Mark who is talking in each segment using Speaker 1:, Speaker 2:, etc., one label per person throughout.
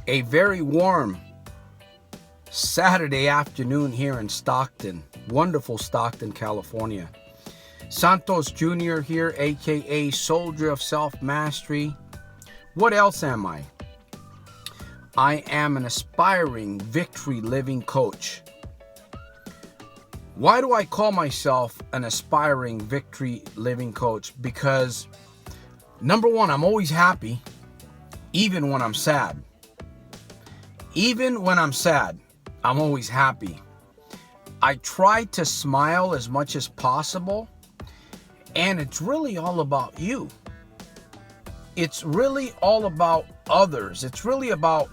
Speaker 1: A very warm Saturday afternoon here in Stockton, wonderful Stockton, California. Santos Jr. here, A.k.a. Soldier of Self-Mastery. What else am I? I am an aspiring victory living coach. Why do I call myself an aspiring victory living coach? Because, number one, I'm always happy, even when I'm sad. Even when I'm sad, I'm always happy. I try to smile as much as possible, and it's really all about you. It's really all about others. It's really about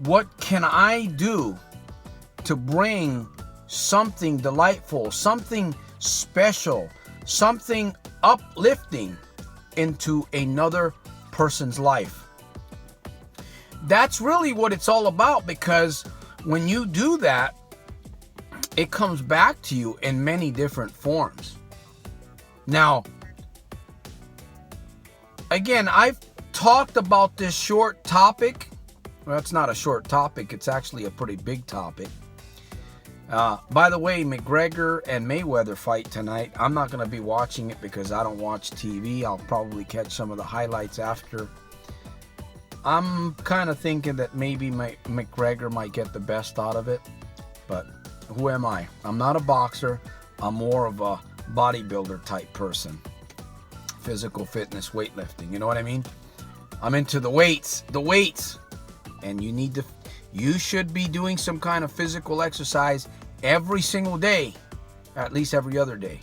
Speaker 1: what can I do to bring something delightful, something special, something uplifting into another person's life. That's really what it's all about, because when you do that, it comes back to you in many different forms. Now, again, I've talked about this short topic. Well, it's not a short topic. It's actually a pretty big topic. By the way, McGregor and Mayweather fight tonight. I'm not going to be watching it because I don't watch TV. I'll probably catch some of the highlights after. I'm kind of thinking that maybe McGregor might get the best out of it, but who am I? I'm not a boxer. I'm more of a bodybuilder type person. Physical fitness, weightlifting, you know what I mean? I'm into the weights. And you should be doing some kind of physical exercise every single day, at least every other day.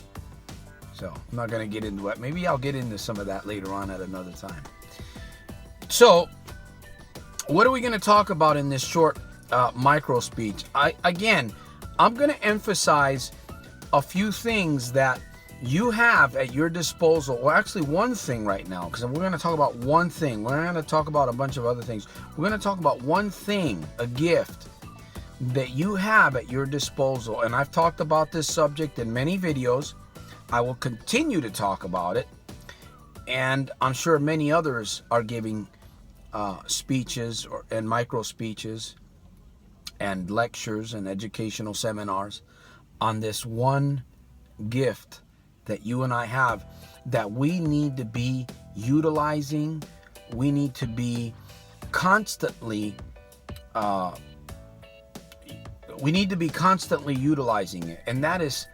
Speaker 1: So I'm not going to get into it. Maybe I'll get into some of that later on at another time. So, what are we going to talk about in this short micro speech? I'm going to emphasize a few things that you have at your disposal. Well, actually one thing right now, because we're going to talk about one thing. We're not going to talk about a bunch of other things. We're going to talk about one thing, a gift that you have at your disposal. And I've talked about this subject in many videos. I will continue to talk about it. And I'm sure many others are giving speeches and micro speeches and lectures and educational seminars on this one gift that you and I have that we need to be utilizing. We need to be constantly utilizing it, and that is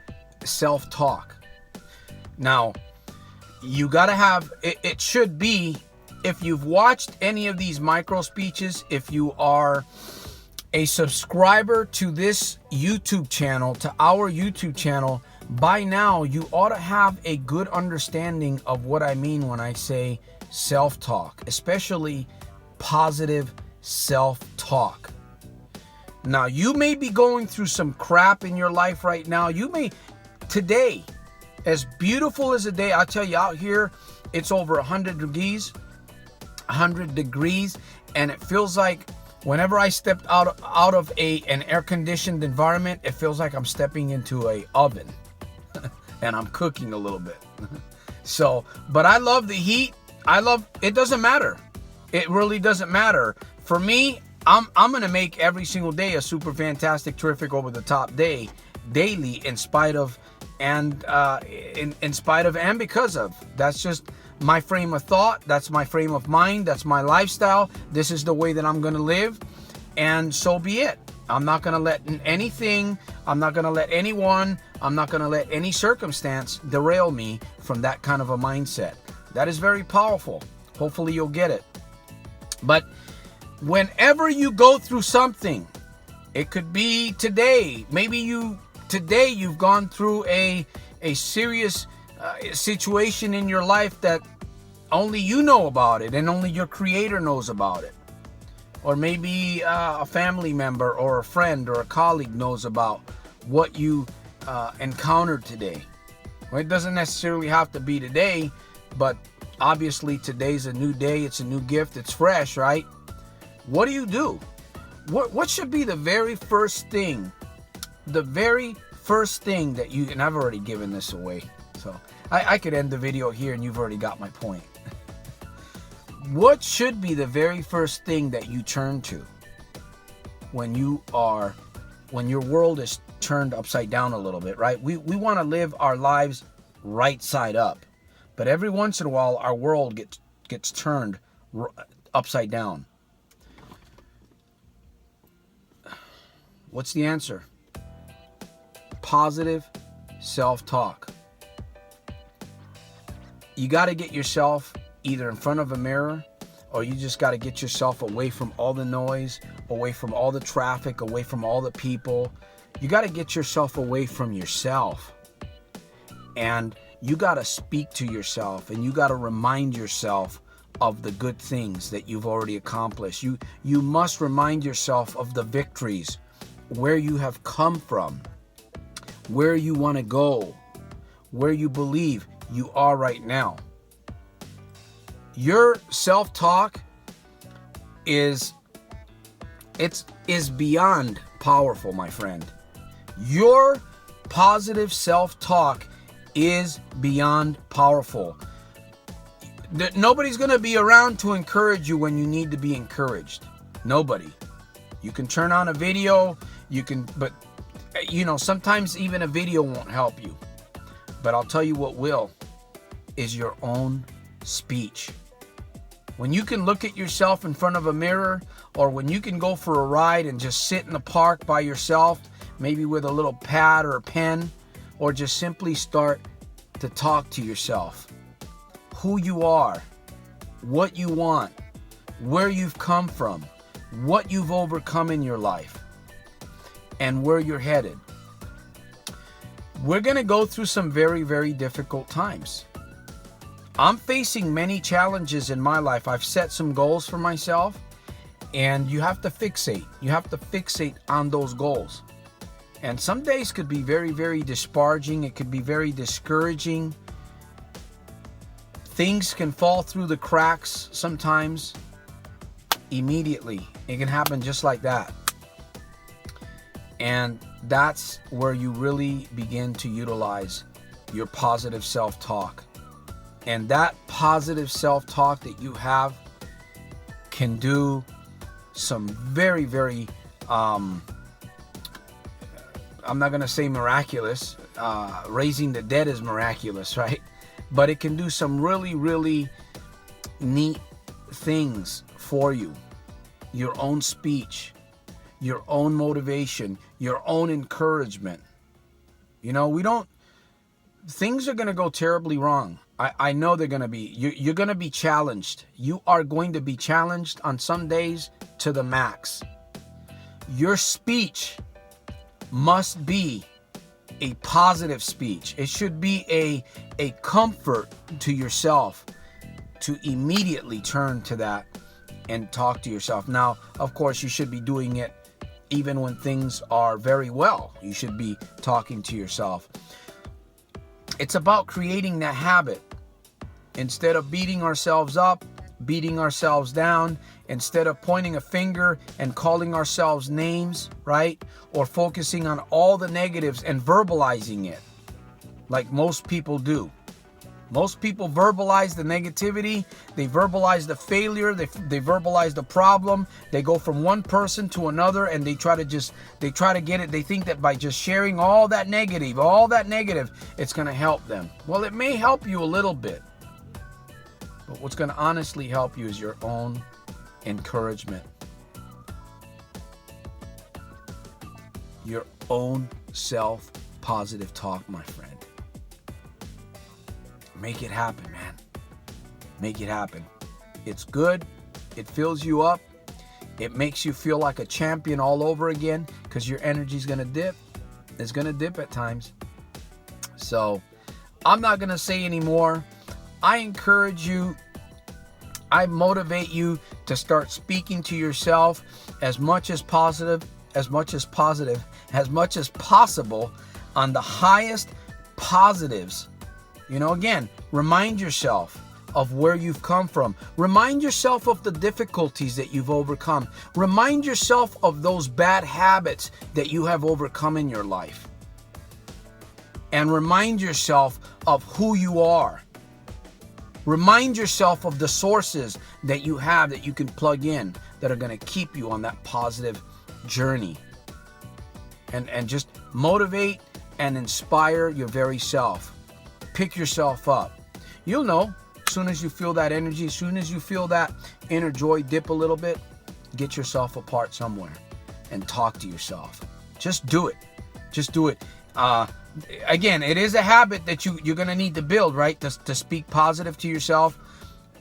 Speaker 1: self-talk. Now, you got to have it should be, if you've watched any of these micro speeches, if you are a subscriber to this YouTube channel, to our YouTube channel, by now you ought to have a good understanding of what I mean when I say self-talk, especially positive self-talk. Now, you may be going through some crap in your life right now. Today, as beautiful as a day, I'll tell you, out here, it's over 100 degrees, and it feels like whenever I stepped out of an air-conditioned environment, it feels like I'm stepping into an oven and I'm cooking a little bit. So, but I love the heat. It doesn't matter. It really doesn't matter. For me, I'm going to make every single day a super fantastic, terrific, over-the-top day, daily, in spite of and because of. That's just my frame of thought. That's my frame of mind. That's my lifestyle. This is the way that I'm going to live, and so be it. I'm not going to let anything, I'm not going to let anyone, I'm not going to let any circumstance derail me from that kind of a mindset. That is very powerful. Hopefully you'll get it. But whenever you go through something, it could be today. Maybe today you've gone through a serious situation in your life that only you know about it and only your Creator knows about it. Or maybe a family member or a friend or a colleague knows about what you encountered today. Well, it doesn't necessarily have to be today, but obviously today's a new day. It's a new gift. It's fresh, right? What do? What should be the very first thing? The very first thing that you, and I've already given this away, so I could end the video here and you've already got my point. what should be the very first thing that you turn to when your world is turned upside down a little bit, right? We want to live our lives right side up, but every once in a while our world gets turned upside down. What's the answer? Positive self-talk. You got to get yourself either in front of a mirror, or you just got to get yourself away from all the noise, away from all the traffic, away from all the people. You got to get yourself away from yourself. And you got to speak to yourself, and you got to remind yourself of the good things that you've already accomplished. You must remind yourself of the victories, where you have come from, where you want to go, where you believe you are right now. Your self-talk is beyond powerful, my friend. Your positive self-talk is beyond powerful. Nobody's going to be around to encourage you when you need to be encouraged. Nobody. You can turn on a video, but sometimes even a video won't help you. But I'll tell you what will, is your own speech. When you can look at yourself in front of a mirror, or when you can go for a ride and just sit in the park by yourself, maybe with a little pad or a pen, or just simply start to talk to yourself. Who you are, what you want, where you've come from, what you've overcome in your life, and where you're headed. We're going to go through some very, very difficult times. I'm facing many challenges in my life. I've set some goals for myself, and you have to fixate. You have to fixate on those goals. And some days could be very, very disparaging. It could be very discouraging. Things can fall through the cracks sometimes immediately. It can happen just like that. And that's where you really begin to utilize your positive self-talk. And that positive self-talk that you have can do some very, very, I'm not going to say miraculous. Raising the dead is miraculous, right? But it can do some really, really neat things for you. Your own speech, your own motivation, your own encouragement. Things are going to go terribly wrong. I know they're going to be. You're going to be challenged. You are going to be challenged on some days to the max. Your speech must be a positive speech. It should be a comfort to yourself to immediately turn to that and talk to yourself. Now, of course, you should be doing it even when things are very well. You should be talking to yourself. It's about creating that habit. Instead of beating ourselves up, beating ourselves down, instead of pointing a finger and calling ourselves names, right? Or focusing on all the negatives and verbalizing it like most people do. Most people verbalize the negativity, they verbalize the failure, they verbalize the problem, they go from one person to another, and they try to get it. They think that by just sharing all that negative, it's going to help them. Well, it may help you a little bit, but what's going to honestly help you is your own encouragement. Your own self-positive talk, my friend. Make it happen, man. Make it happen. It's good. It fills you up. It makes you feel like a champion all over again, because your energy's going to dip. It's going to dip at times. So I'm not going to say any more. I encourage you. I motivate you to start speaking to yourself as much as possible on the highest positives. Again, remind yourself of where you've come from. Remind yourself of the difficulties that you've overcome. Remind yourself of those bad habits that you have overcome in your life. And remind yourself of who you are. Remind yourself of the sources that you have that you can plug in that are going to keep you on that positive journey. And just motivate and inspire your very self. Pick yourself up. You'll know as soon as you feel that energy, as soon as you feel that inner joy dip a little bit, get yourself apart somewhere and talk to yourself. Just do it. Just do it. Again, it is a habit that you're going to need to build, right? To speak positive to yourself.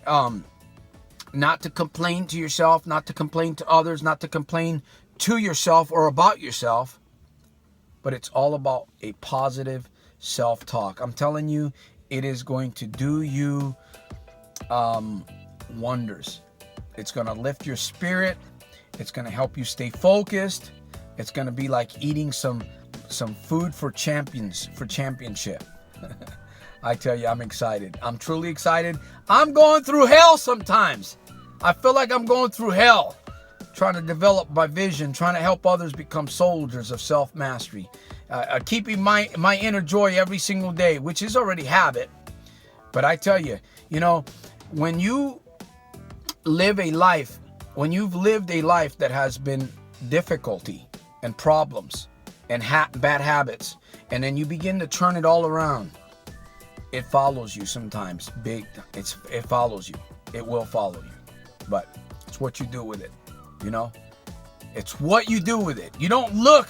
Speaker 1: Not to complain to yourself, not to complain to others, not to complain to yourself or about yourself. But it's all about a positive self-talk. I'm telling you, it is going to do you wonders. It's going to lift your spirit. It's going to help you stay focused. It's going to be like eating some food for championship. I tell you, I'm excited. I'm truly excited. I'm going through hell sometimes. I feel like I'm going through hell, trying to develop my vision, trying to help others become soldiers of self-mastery, keeping my inner joy every single day, which is already habit. But I tell you, when you live a life, when you've lived a life that has been difficulty and problems and bad habits, and then you begin to turn it all around, it follows you sometimes. It follows you. It will follow you. But it's what you do with it. It's what you do with it. You don't look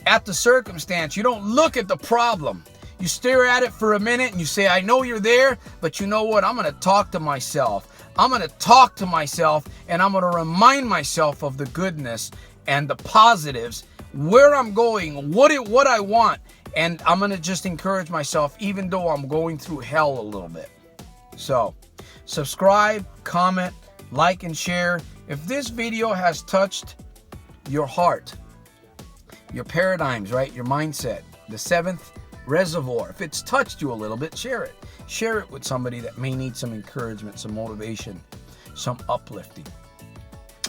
Speaker 1: at the circumstance. You don't look at the problem. You stare at it for a minute and you say, I know you're there, but you know what? I'm going to talk to myself. I'm going to talk to myself, and I'm going to remind myself of the goodness and the positives, where I'm going, what I want. And I'm going to just encourage myself, even though I'm going through hell a little bit. So subscribe, comment, like, and share. If this video has touched your heart, your paradigms, right? Your mindset, the seventh reservoir. If it's touched you a little bit, share it. Share it with somebody that may need some encouragement, some motivation, some uplifting.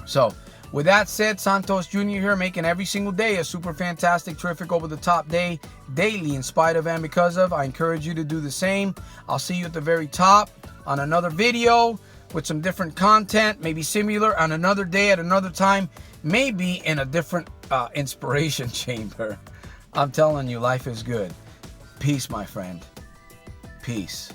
Speaker 1: So with that said, Santos Jr. here, making every single day a super fantastic, terrific, over-the-top day, daily, in spite of and because of. I encourage you to do the same. I'll see you at the very top on another video with some different content, maybe similar, on another day at another time, maybe in a different inspiration chamber. I'm telling you, life is good. Peace, my friend. Peace.